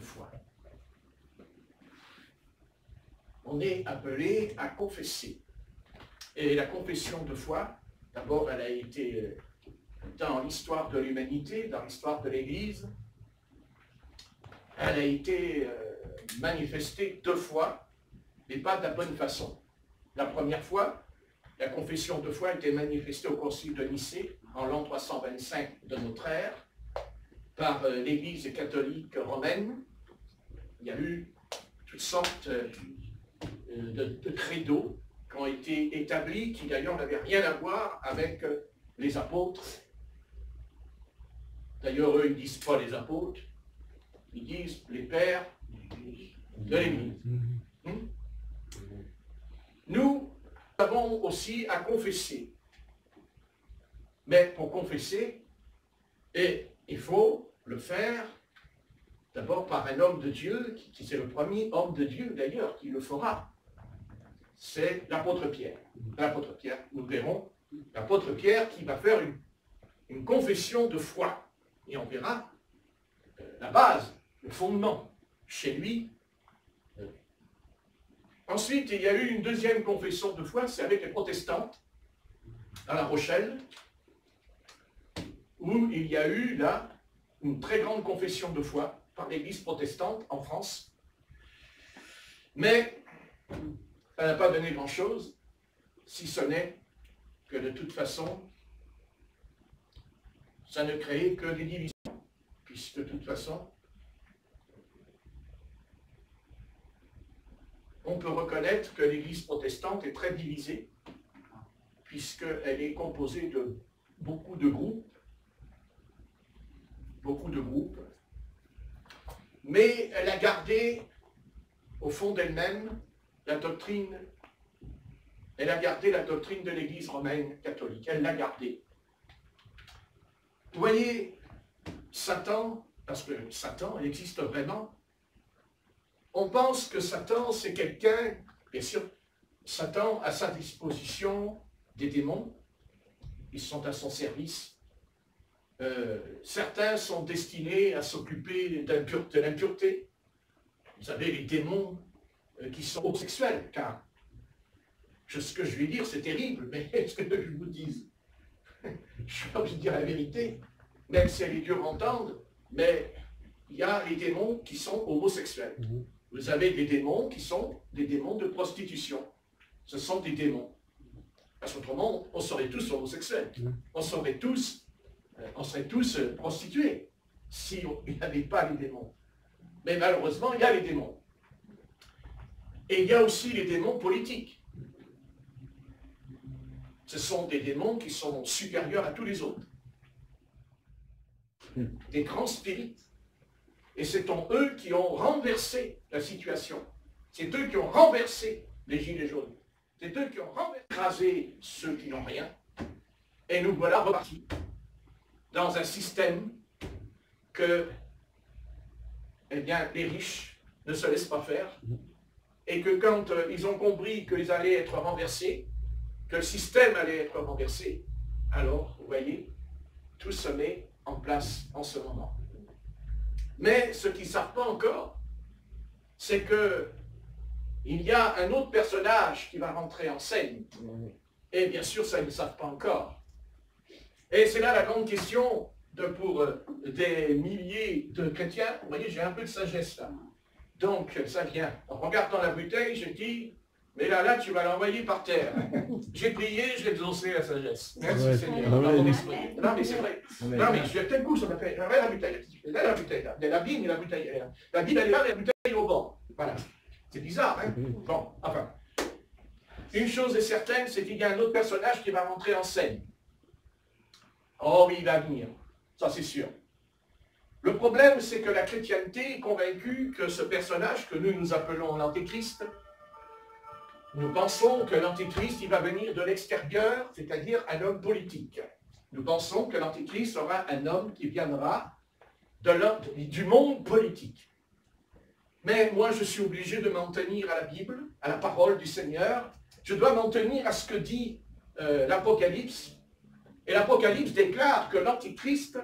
foi. On est appelé à confesser. Et la confession de foi, d'abord, elle a été dans l'histoire de l'humanité, dans l'histoire de l'Église, elle a été manifestée 2 fois, mais pas de la bonne façon. La première fois, la confession de foi a été manifestée au Concile de Nicée, en l'an 325 de notre ère, par l'Église catholique romaine. Il y a eu toutes sortes de credos qui ont été établis, qui d'ailleurs n'avaient rien à voir avec les apôtres. D'ailleurs, eux, ils ne disent pas les apôtres, ils disent les pères de l'Église. Nous avons aussi à confesser. Mais pour confesser, il faut le faire d'abord par un homme de Dieu, qui c'est le premier homme de Dieu d'ailleurs qui le fera. C'est l'apôtre Pierre. L'apôtre Pierre, nous verrons, l'apôtre Pierre qui va faire une confession de foi. Et on verra la base, le fondement, chez lui. Ensuite, il y a eu une deuxième confession de foi, c'est avec les protestantes, à La Rochelle, où il y a eu là une très grande confession de foi par l'Église protestante en France. Mais ça n'a pas donné grand-chose, si ce n'est que de toute façon, ça ne créait que des divisions, puisque de toute façon, on peut reconnaître que l'Église protestante est très divisée, puisqu'elle est composée de beaucoup de groupes, mais elle a gardé, au fond d'elle-même, la doctrine, elle a gardé la doctrine de l'Église romaine catholique, elle l'a gardée. Vous voyez, Satan, parce que Satan existe vraiment, on pense que Satan, c'est quelqu'un, bien sûr, Satan a à sa disposition des démons, ils sont à son service. Certains sont destinés à s'occuper de l'impureté. Vous savez, les démons qui sont homosexuels, car ce que je vais dire, c'est terrible, mais est-ce que je vous dise? Je suis pas obligé de dire la vérité, même si elle est dure à entendre, mais il y a les démons qui sont homosexuels. Vous avez des démons qui sont des démons de prostitution. Ce sont des démons. Parce qu'autrement, on serait tous homosexuels. On serait tous prostitués s'il n'y avait pas les démons. Mais malheureusement, il y a les démons. Et il y a aussi les démons politiques. Ce sont des démons qui sont supérieurs à tous les autres. Des grands spirites. Et c'est eux qui ont renversé la situation. C'est eux qui ont renversé les gilets jaunes. C'est eux qui ont écrasé ceux qui n'ont rien. Et nous voilà repartis dans un système que, eh bien, les riches ne se laissent pas faire. Et que quand ils ont compris qu'ils allaient être renversés, que le système allait être renversé, alors, vous voyez, tout se met en place en ce moment. Mais ce qu'ils ne savent pas encore, c'est que il y a un autre personnage qui va rentrer en scène. Et bien sûr, ça, ils ne savent pas encore. Et c'est là la grande question pour des milliers de chrétiens. Vous voyez, j'ai un peu de sagesse là. Donc, ça vient. En regardant la bouteille, je dis, mais là, tu vas l'envoyer par terre. J'ai prié, j'ai exaucé la sagesse. Merci Seigneur. Non, mais c'est vrai. Non, mais je tel coup, ça m'a fait. La bouteille. Là, la bouteille. Là. La Bible et la bouteille. La Bible, elle est là, la bouteille est au bord. Voilà. C'est bizarre, hein? Bon, enfin. Une chose est certaine, c'est qu'il y a un autre personnage qui va rentrer en scène. Oh oui, il va venir. Ça, c'est sûr. Le problème, c'est que la chrétienté est convaincue que ce personnage que nous appelons l'Antéchrist, nous pensons que l'Antéchrist, il va venir de l'extérieur, c'est-à-dire un homme politique. Nous pensons que l'Antéchrist sera un homme qui viendra du monde politique. Mais moi, je suis obligé de m'en tenir à la Bible, à la parole du Seigneur. Je dois m'en tenir à ce que dit l'Apocalypse. Et l'Apocalypse déclare que l'Antéchrist,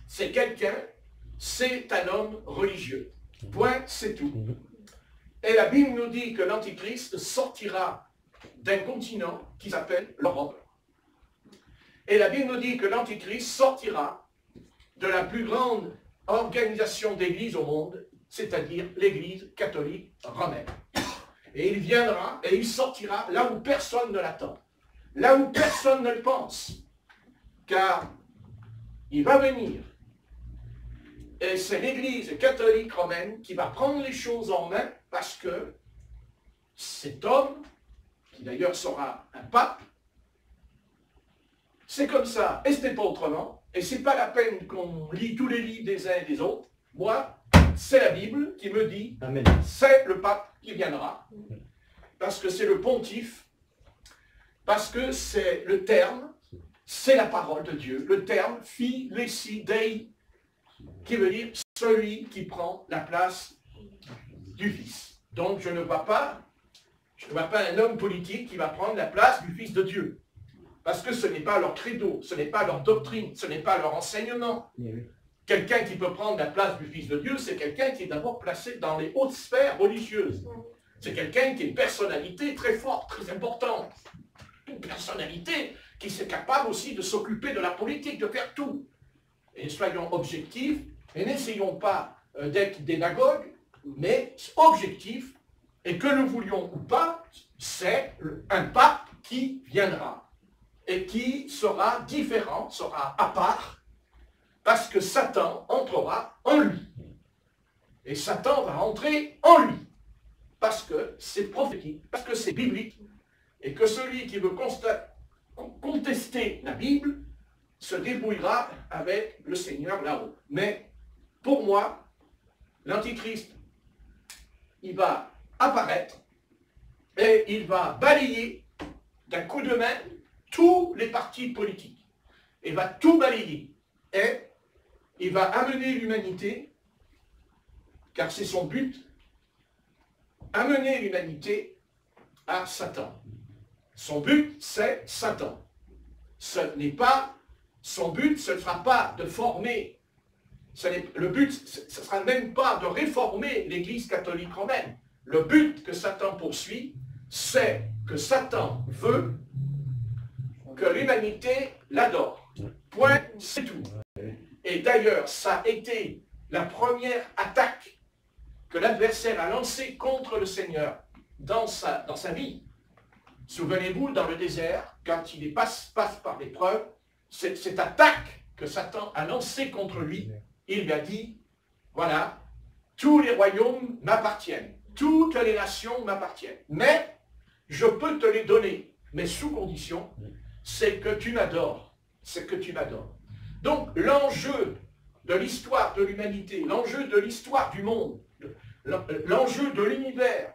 c'est un homme religieux. Point, c'est tout. Et la Bible nous dit que l'Antichrist sortira d'un continent qui s'appelle l'Europe. Et la Bible nous dit que l'Antichrist sortira de la plus grande organisation d'église au monde, c'est-à-dire l'Église catholique romaine. Et il viendra et il sortira là où personne ne l'attend, là où personne ne le pense, car il va venir. Et c'est l'Église catholique romaine qui va prendre les choses en main parce que cet homme, qui d'ailleurs sera un pape, c'est comme ça, et ce n'est pas autrement, et c'est pas la peine qu'on lit tous les livres des uns et des autres. Moi, c'est la Bible qui me dit, c'est le pape qui viendra, parce que c'est le pontife, parce que c'est le terme, c'est la parole de Dieu, le terme Philesi Dei, qui veut dire celui qui prend la place du Fils. Donc je ne vois pas un homme politique qui va prendre la place du Fils de Dieu. Parce que ce n'est pas leur credo, ce n'est pas leur doctrine, ce n'est pas leur enseignement. Quelqu'un qui peut prendre la place du Fils de Dieu, c'est quelqu'un qui est d'abord placé dans les hautes sphères religieuses. C'est quelqu'un qui a une personnalité très forte, très importante. Une personnalité qui est capable aussi de s'occuper de la politique, de faire tout. Et soyons objectifs, et n'essayons pas d'être démagogues, mais objectifs, et que nous voulions ou pas, c'est un pape qui viendra, et qui sera différent, sera à part, parce que Satan entrera en lui. Et Satan va entrer en lui, parce que c'est prophétique, parce que c'est biblique, et que celui qui veut contester la Bible se débrouillera avec le Seigneur là-haut. Mais pour moi, l'Antichrist, il va apparaître et il va balayer d'un coup de main tous les partis politiques. Il va tout balayer et il va amener l'humanité, car c'est son but, amener l'humanité à Satan. Son but, c'est Satan. Ce n'est pas son but, ce ne sera pas de former, le but, ce ne sera même pas de réformer l'Église catholique romaine. Le but que Satan poursuit, c'est que Satan veut que l'humanité l'adore. Point, c'est tout. Et d'ailleurs, ça a été la première attaque que l'adversaire a lancée contre le Seigneur dans sa vie. Souvenez-vous, dans le désert, quand il passe par l'épreuve, cette attaque que Satan a lancée contre lui, il lui a dit, voilà, tous les royaumes m'appartiennent, toutes les nations m'appartiennent, mais je peux te les donner, mais sous condition, c'est que tu m'adores, c'est que tu m'adores. Donc l'enjeu de l'histoire de l'humanité, l'enjeu de l'histoire du monde, l'enjeu de l'univers,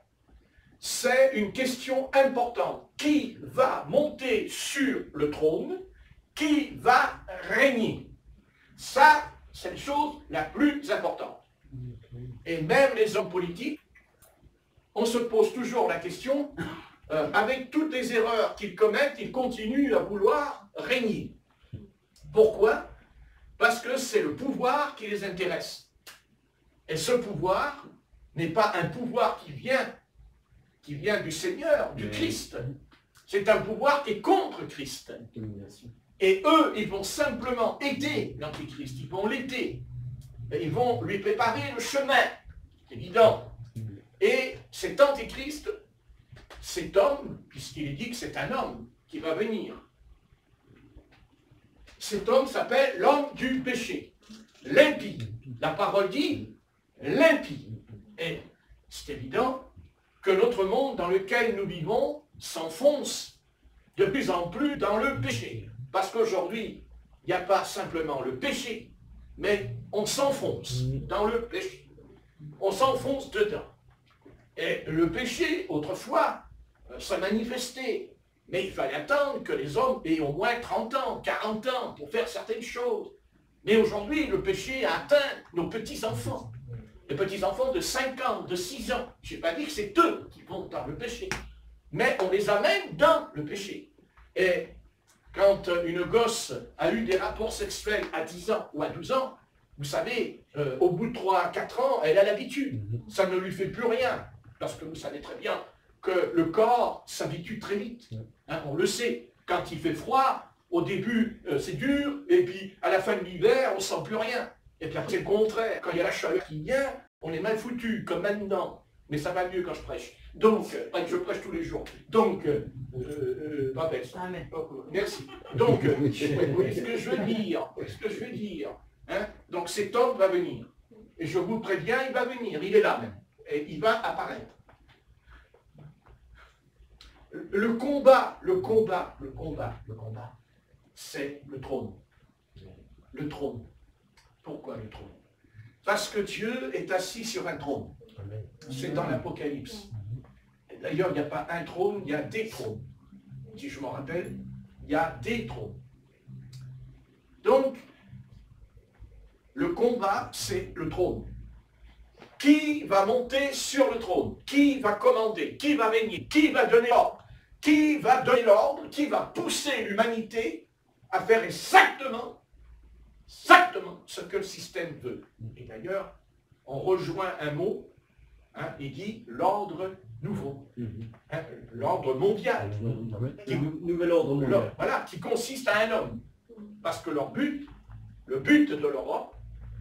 c'est une question importante. Qui va monter sur le trône? Qui va régner? Ça, c'est la chose la plus importante. Et même les hommes politiques, on se pose toujours la question, avec toutes les erreurs qu'ils commettent, ils continuent à vouloir régner. Pourquoi? Parce que c'est le pouvoir qui les intéresse. Et ce pouvoir n'est pas un pouvoir qui vient du Seigneur, du Christ. C'est un pouvoir qui est contre Christ. Et eux, ils vont simplement aider l'Antichrist, ils vont l'aider. Ils vont lui préparer le chemin, c'est évident. Et cet Antichrist, cet homme, puisqu'il est dit que c'est un homme qui va venir, cet homme s'appelle l'homme du péché, l'impie. La parole dit l'impie. Et c'est évident que notre monde dans lequel nous vivons s'enfonce de plus en plus dans le péché. Parce qu'aujourd'hui, il n'y a pas simplement le péché, mais on s'enfonce dans le péché. On s'enfonce dedans. Et le péché, autrefois, ça manifestait. Mais il fallait attendre que les hommes aient au moins 30 ans, 40 ans pour faire certaines choses. Mais aujourd'hui, le péché a atteint nos petits-enfants. Les petits-enfants de 5 ans, de 6 ans. Je n'ai pas dit que c'est eux qui vont dans le péché. Mais on les amène dans le péché. Et quand une gosse a eu des rapports sexuels à 10 ans ou à 12 ans, Vous savez, au bout de 3 à 4 ans, elle a l'habitude. Ça ne lui fait plus rien. Parce que vous savez très bien que le corps s'habitue très vite. Hein, on le sait. Quand il fait froid, au début, c'est dur. Et puis, à la fin de l'hiver, on ne sent plus rien. Et puis après, c'est le contraire. Quand il y a la chaleur qui vient, on est mal foutu, comme maintenant. Mais ça va mieux quand je prêche. Donc, je prêche tous les jours. Donc, Babel. Merci. Donc, vous voyez ce que je veux dire, hein? Donc cet homme va venir. Et je vous préviens, il va venir. Il est là même. Et il va apparaître. Le combat, c'est le trône. Le trône. Pourquoi le trône? Parce que Dieu est assis sur un trône. C'est dans l'Apocalypse. D'ailleurs, il n'y a pas un trône, il y a des trônes. Si je m'en rappelle, il y a des trônes. Donc, le combat, c'est le trône. Qui va monter sur le trône? Qui va commander? Qui va régner? Qui va donner l'ordre? Qui va donner l'ordre? Qui va pousser l'humanité à faire exactement ce que le système veut? Et d'ailleurs, on rejoint un mot, hein, il dit l'ordre nouveau, hein, l'ordre mondial. Nouvel ordre mondial. Voilà, qui consiste à un homme. Parce que leur but, le but de l'Europe,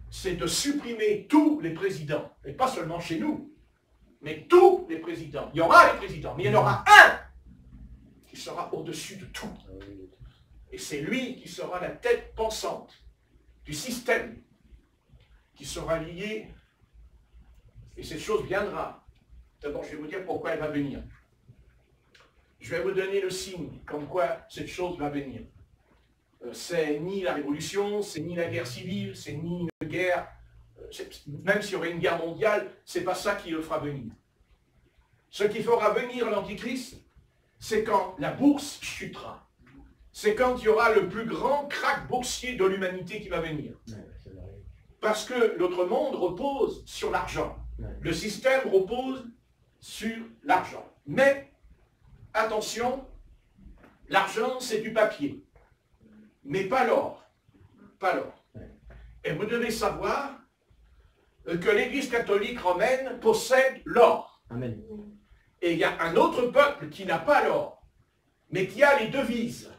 c'est de supprimer tous les présidents. Et pas seulement chez nous, mais tous les présidents. Il y aura les présidents, mais il y en aura un qui sera au-dessus de tout. Et c'est lui qui sera la tête pensante du système, qui sera lié, et cette chose viendra. D'abord, je vais vous dire pourquoi elle va venir. Je vais vous donner le signe comme quoi cette chose va venir. C'est ni la révolution, c'est ni la guerre civile, c'est ni une guerre, même s'il y aurait une guerre mondiale, c'est pas ça qui le fera venir. Ce qui fera venir l'Antichrist, c'est quand la bourse chutera. C'est quand il y aura le plus grand krach boursier de l'humanité qui va venir. Parce que notre monde repose sur l'argent. Le système repose sur l'argent. Mais, attention, l'argent, c'est du papier. Mais pas l'or. Pas l'or. Et vous devez savoir que l'Église catholique romaine possède l'or. Amen. Et il y a un autre peuple qui n'a pas l'or, mais qui a les devises.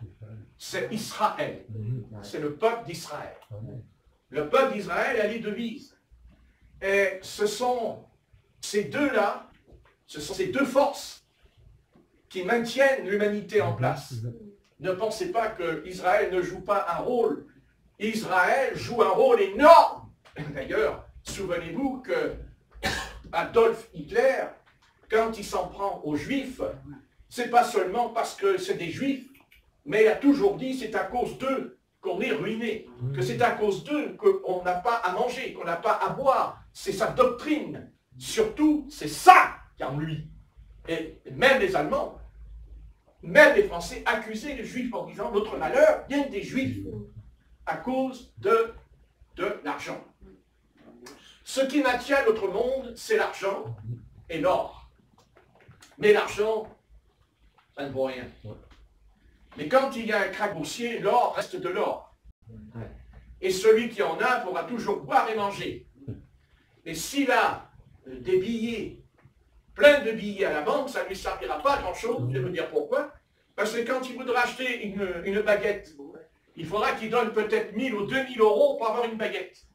C'est Israël. C'est le peuple d'Israël. Le peuple d'Israël a les devises. Et ce sont ces deux-là, ce sont ces deux forces qui maintiennent l'humanité en place. Ne pensez pas que Israël ne joue pas un rôle. Israël joue un rôle énorme. D'ailleurs, souvenez-vous que Adolf Hitler, quand il s'en prend aux Juifs, c'est pas seulement parce que c'est des Juifs, mais il a toujours dit c'est à cause d'eux qu'on est ruiné, que c'est à cause d'eux qu'on n'a pas à manger, qu'on n'a pas à boire. C'est sa doctrine. Surtout, c'est ça qu'il y a en lui. Et même les Allemands, même les Français accusaient les Juifs en disant notre malheur vient des Juifs à cause de l'argent. Ce qui maintient notre monde, c'est l'argent et l'or. Mais l'argent, ça ne vaut rien. Mais quand il y a un krach boursier, l'or reste de l'or. Et celui qui en a pourra toujours boire et manger. Mais s'il a des billets, plein de billets à la banque, ça ne lui servira pas à grand-chose. Je vais vous dire pourquoi. Parce que quand il voudra acheter une baguette, il faudra qu'il donne peut-être 1000 ou 2000 euros pour avoir une baguette.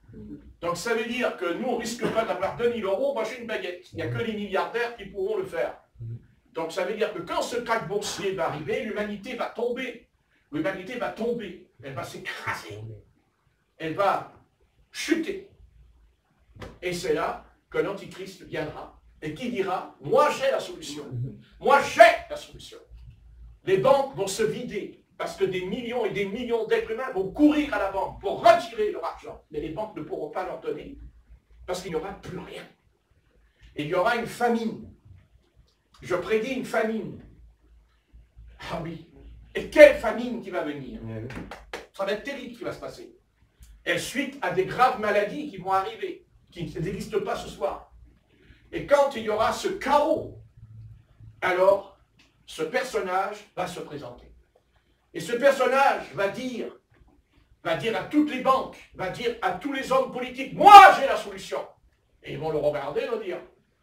Donc ça veut dire que nous, on ne risque pas d'avoir 2000 euros pour acheter une baguette. Il n'y a que les milliardaires qui pourront le faire. Donc ça veut dire que quand ce krach boursier va arriver, l'humanité va tomber. L'humanité va tomber. Elle va s'écraser. Elle va chuter. Et c'est là que l'Antichrist viendra. Et qui dira, moi j'ai la solution. Moi j'ai la solution. Les banques vont se vider. Parce que des millions et des millions d'êtres humains vont courir à la banque pour retirer leur argent. Mais les banques ne pourront pas leur donner. Parce qu'il n'y aura plus rien. Et il y aura une famine. Je prédis une famine. Ah oui. Et quelle famine qui va venir? Ça va être terrible ce qui va se passer. Et suite à des graves maladies qui vont arriver, qui n'existent pas ce soir. Et quand il y aura ce chaos, alors ce personnage va se présenter. Et ce personnage va dire va dire à toutes les banques, va dire à tous les hommes politiques, moi j'ai la solution. Et ils vont le regarder et vont dire,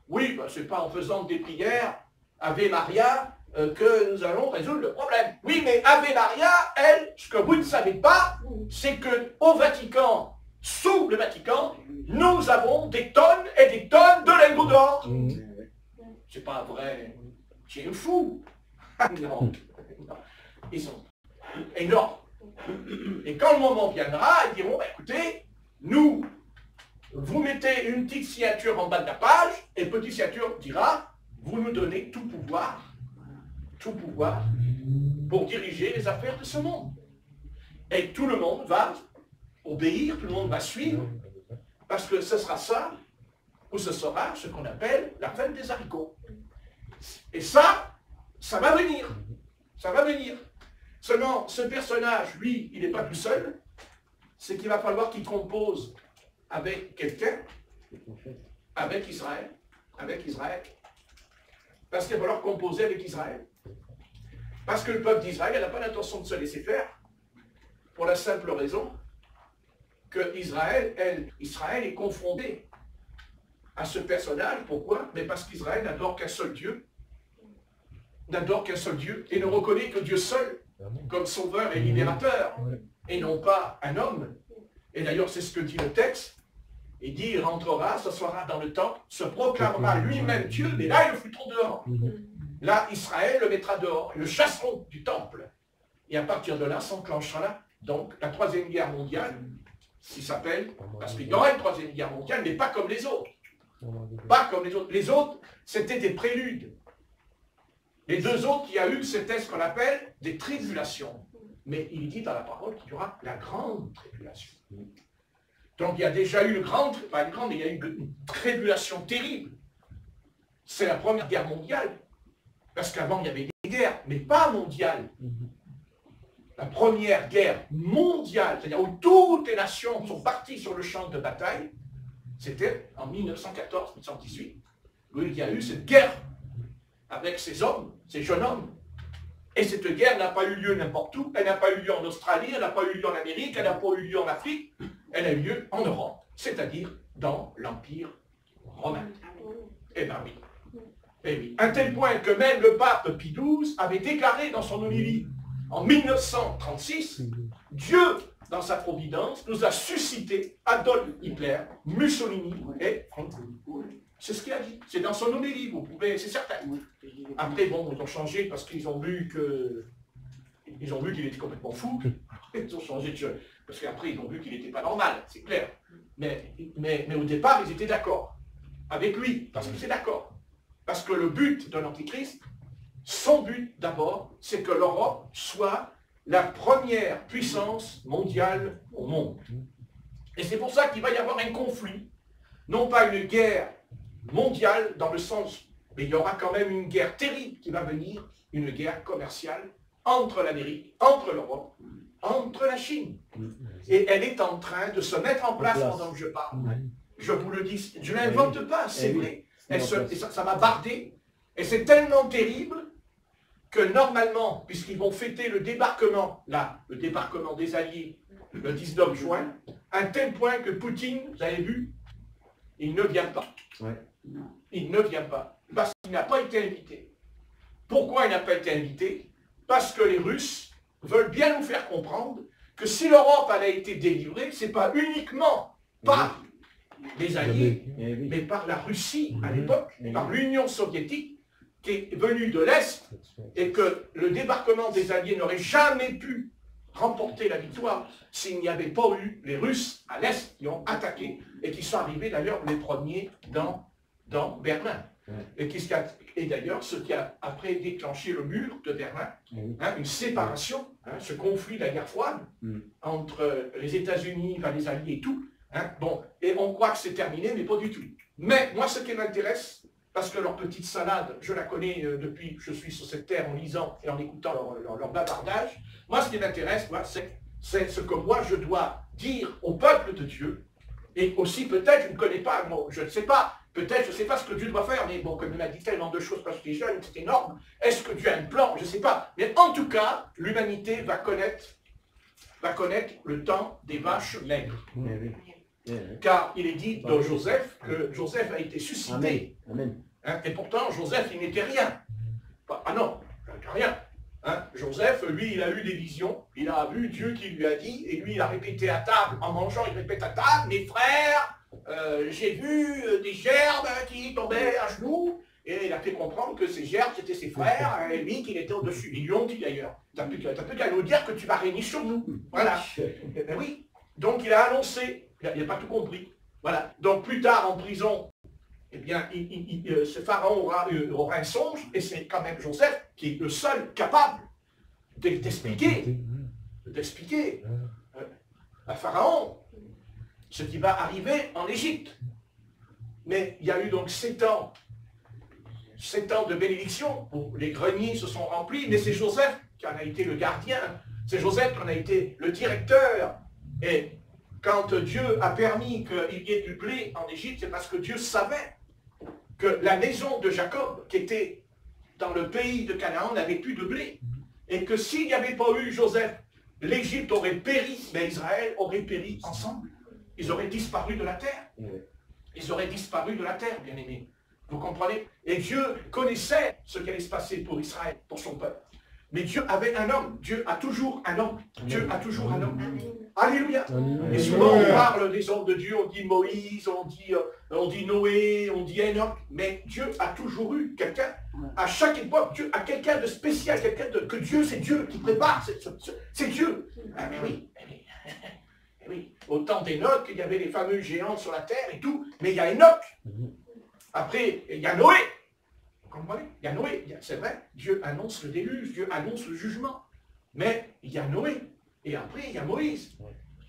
oui, ben, c'est pas en faisant des prières, Ave Maria, que nous allons résoudre le problème. Oui, mais Ave Maria, elle, ce que vous ne savez pas, c'est qu'au Vatican, sous le Vatican, nous avons des tonnes et des tonnes de lingots d'or. C'est pas vrai. C'est fou. Non. Ils sont énormes. Et quand le moment viendra, ils diront, bah, écoutez, nous, vous mettez une petite signature en bas de la page, et petite signature dira, vous nous donnez tout pouvoir pour diriger les affaires de ce monde. Et tout le monde va obéir, tout le monde va suivre, parce que ce sera ça, ou ce sera ce qu'on appelle la fête des haricots. Et ça va venir. Ça va venir. Seulement, ce personnage, lui, il n'est pas tout seul. C'est qu'il va falloir qu'il compose avec quelqu'un, avec Israël. Parce qu'il va falloir composer avec Israël. Parce que le peuple d'Israël n'a pas l'intention de se laisser faire, pour la simple raison que Israël est confronté à ce personnage. Pourquoi? Mais parce qu'Israël n'adore qu'un seul Dieu. N'adore qu'un seul Dieu et ne reconnaît que Dieu seul comme sauveur et libérateur, et non pas un homme. Et d'ailleurs, c'est ce que dit le texte. Il dit, il rentrera, s'assoira dans le temple, se proclamera lui-même Dieu, mais là, ils le foutront dehors. Là, Israël le mettra dehors, ils le chasseront du temple. Et à partir de là, s'enclenchera donc la troisième guerre mondiale, qui s'appelle, parce qu'il y aura une troisième guerre mondiale, mais pas comme les autres. Pas comme les autres. Les autres, c'était des préludes. Les deux autres qu'il y a eu, c'était ce qu'on appelle des tribulations. Mais il dit dans la parole qu'il y aura la grande tribulation. Donc il y a déjà eu il y a eu une tribulation terrible. C'est la première guerre mondiale. Parce qu'avant, il y avait des guerres, mais pas mondiales. La première guerre mondiale, c'est-à-dire où toutes les nations sont parties sur le champ de bataille, c'était en 1914-1918, où il y a eu cette guerre avec ces hommes, ces jeunes hommes. Et cette guerre n'a pas eu lieu n'importe où. Elle n'a pas eu lieu en Australie, elle n'a pas eu lieu en Amérique, elle n'a pas eu lieu en Afrique. Elle a eu lieu en Europe, c'est-à-dire dans l'Empire romain. Eh bien oui. Eh oui. À un tel point que même le pape Pie XII avait déclaré dans son homélie en 1936, Dieu, dans sa providence, nous a suscité Adolf Hitler, Mussolini et Franco. C'est ce qu'il a dit. C'est dans son homélie, vous pouvez, c'est certain. Après, bon, ils ont changé parce qu'ils ont vu qu'il était complètement fou. Ils ont changé de jeu. Parce qu'après, ils ont vu qu'il n'était pas normal, c'est clair. Mais au départ, ils étaient d'accord avec lui, parce qu'ils étaient d'accord. Parce que le but de l'Antichrist, son but d'abord, c'est que l'Europe soit la première puissance mondiale au monde. Et c'est pour ça qu'il va y avoir un conflit, non pas une guerre mondiale dans le sens, mais il y aura quand même une guerre terrible qui va venir, une guerre commerciale entre l'Amérique, entre l'Europe, entre la Chine. Et elle est en train de se mettre en place pendant que je parle. Je vous le dis, je ne l'invente pas, c'est vrai. Ça m'a bardé. Et c'est tellement terrible que normalement, puisqu'ils vont fêter le débarquement, le débarquement des Alliés, le 19 juin, à un tel point que Poutine, vous avez vu, il ne vient pas. Il ne vient pas. Parce qu'il n'a pas été invité. Pourquoi il n'a pas été invité? Parce que les Russes veulent bien nous faire comprendre que si l'Europe a été délivrée, ce n'est pas uniquement par les Alliés, mais par la Russie à l'époque, par l'Union soviétique, qui est venue de l'Est, et que le débarquement des Alliés n'aurait jamais pu remporter la victoire s'il n'y avait pas eu les Russes à l'Est qui ont attaqué, et qui sont arrivés d'ailleurs les premiers dans Berlin. Et d'ailleurs, ce qui a après déclenché le mur de Berlin, une séparation, ce conflit de la guerre froide entre les États-Unis, les Alliés et tout. Bon, et on croit que c'est terminé, mais pas du tout. Mais moi, ce qui m'intéresse, parce que leur petite salade, je la connais depuis que je suis sur cette terre en lisant et en écoutant leur bavardage, moi, ce qui m'intéresse, c'est ce que moi, je dois dire au peuple de Dieu, et aussi peut-être, je ne connais pas, bon, je ne sais pas, peut-être, je ne sais pas ce que Dieu doit faire, mais bon, comme il m'a dit tellement de choses parce qu'il est jeune, c'est énorme. Est-ce que Dieu a un plan? Je ne sais pas. Mais en tout cas, l'humanité va connaître va connaître le temps des vaches maigres. Oui. Car il est dit de Joseph que Joseph a été suscité. Amen. Hein, et pourtant, Joseph, il n'était rien. Ah non, rien. Hein, Joseph, lui, il a eu des visions. Il a vu Dieu qui lui a dit, et lui, il a répété à table, en mangeant, il répète à table, mes frères, j'ai vu des gerbes qui tombaient à genoux, et il a fait comprendre que ces gerbes, c'était ses frères, et lui, qu'il était au-dessus. Ils lui ont dit d'ailleurs, t'as plus qu'à nous dire que tu vas régner sur nous. Voilà. Ben oui. Donc il a annoncé, il n'a pas tout compris. Voilà. Donc plus tard, en prison, eh bien, ce pharaon aura un songe, et c'est quand même Joseph qui est le seul capable d'expliquer à Pharaon ce qui va arriver en Égypte. Mais il y a eu donc 7 ans de bénédiction, où les greniers se sont remplis, mais c'est Joseph qui en a été le gardien, c'est Joseph qui en a été le directeur. Et quand Dieu a permis qu'il y ait du blé en Égypte, c'est parce que Dieu savait que la maison de Jacob, qui était dans le pays de Canaan, n'avait plus de blé. Et que s'il n'y avait pas eu Joseph, l'Égypte aurait péri, mais Israël aurait péri ensemble. Ils auraient disparu de la terre. Ils auraient disparu de la terre, bien-aimés. Vous comprenez? Et Dieu connaissait ce qui allait se passer pour Israël, pour son peuple. Mais Dieu avait un homme. Dieu a toujours un homme. Dieu a toujours un homme. Alléluia. Et souvent on parle des hommes de Dieu, on dit Moïse, on dit Noé, on dit Enoch. Mais Dieu a toujours eu quelqu'un. À chaque époque, Dieu a quelqu'un de spécial, que Dieu, c'est Dieu qui prépare. C'est Dieu. Ah mais oui. Oui. Au temps d'Enoch, il y avait les fameux géants sur la terre et tout. Mais il y a Enoch. Après, il y a Noé. Vous comprenez? Il y a Noé. C'est vrai, Dieu annonce le déluge, Dieu annonce le jugement. Mais il y a Noé. Et après, il y a Moïse.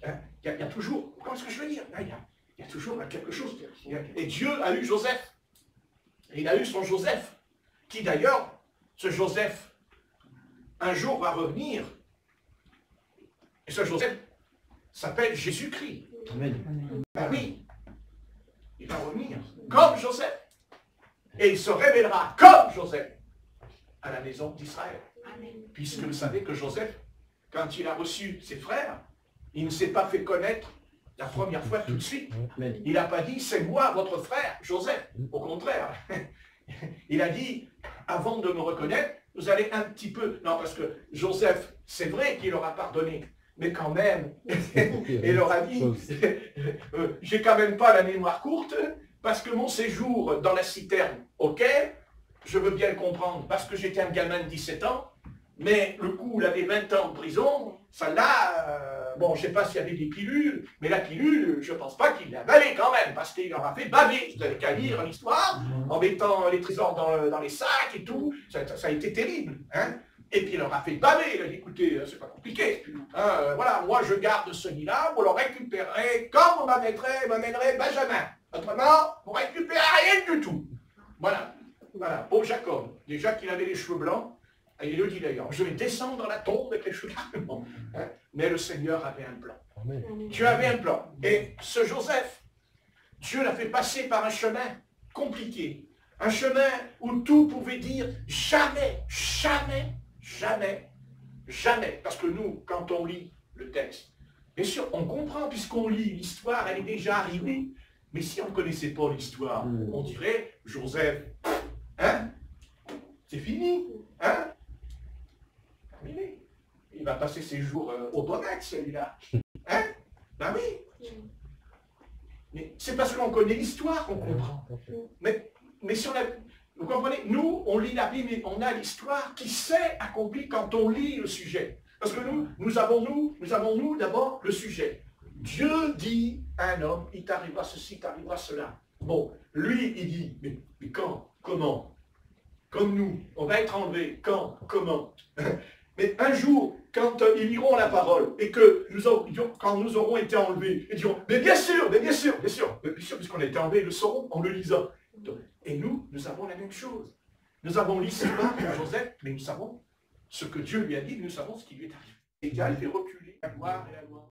Hein? Il y a toujours, comment est-ce que je veux dire? Il y a toujours quelque chose. Et Dieu a eu Joseph. Et il a eu son Joseph. Qui d'ailleurs, ce Joseph, un jour va revenir. Et ce Joseph s'appelle Jésus-Christ. Ben oui. Il va revenir comme Joseph. Et il se révélera comme Joseph à la maison d'Israël. Puisque vous savez que Joseph, quand il a reçu ses frères, il ne s'est pas fait connaître la première fois tout de suite. Il n'a pas dit, c'est moi votre frère, Joseph. Au contraire. Il a dit, avant de me reconnaître, vous allez un petit peu... Non, parce que Joseph, c'est vrai qu'il aura pardonné. Mais quand même, il leur a dit, j'ai quand même pas la mémoire courte, parce que mon séjour dans la citerne, ok, je veux bien le comprendre, parce que j'étais un gamin de 17 ans, mais le coup, il avait 20 ans de prison, ça là, bon, je sais pas s'il y avait des pilules, mais la pilule, je pense pas qu'il l'a avalée quand même, parce qu'il leur a fait baver. Vous n'avez qu'à lire l'histoire, en mettant les trésors dans les sacs et tout, ça a été terrible, hein. Et puis il leur a fait baver, il a dit, écoutez, c'est pas compliqué, voilà, moi je garde ce nid-là, vous le récupérez comme on m'amènerait Benjamin. Autrement, vous ne récupérez rien du tout. Voilà, pauvre Jacob, déjà qu'il avait les cheveux blancs, et il le dit d'ailleurs, je vais descendre dans la tombe avec les cheveux blancs. Hein? Mais le Seigneur avait un plan. Dieu avait un plan. Et ce Joseph, Dieu l'a fait passer par un chemin compliqué. Un chemin où tout pouvait dire jamais, jamais, jamais, jamais. Parce que nous, quand on lit le texte, bien sûr, on comprend puisqu'on lit l'histoire, elle est déjà arrivée. Mais si on ne connaissait pas l'histoire, on dirait, Joseph, hein? C'est fini, hein? Terminé. Il va passer ses jours au Bonac, celui-là. Hein? Ben oui. Mais c'est parce qu'on connaît l'histoire qu'on comprend. Mais si on a... Vous comprenez? Nous, on lit la Bible, mais on a l'histoire qui s'est accomplie quand on lit le sujet. Parce que nous avons d'abord le sujet. Dieu dit à un homme, il t'arrivera ceci, il t'arrivera cela. Bon, lui, il dit, mais quand? Comment? Comme nous, on va être enlevés. Quand? Comment? Mais un jour, quand ils liront la parole, et que quand nous aurons été enlevés, ils diront, mais bien sûr, puisqu'on a été enlevés, ils le sauront en le lisant. Et nous avons la même chose. Nous avons l'histoire de Joseph, mais nous savons ce que Dieu lui a dit, nous savons ce qui lui est arrivé. Et Dieu a fait reculer la gloire et la gloire.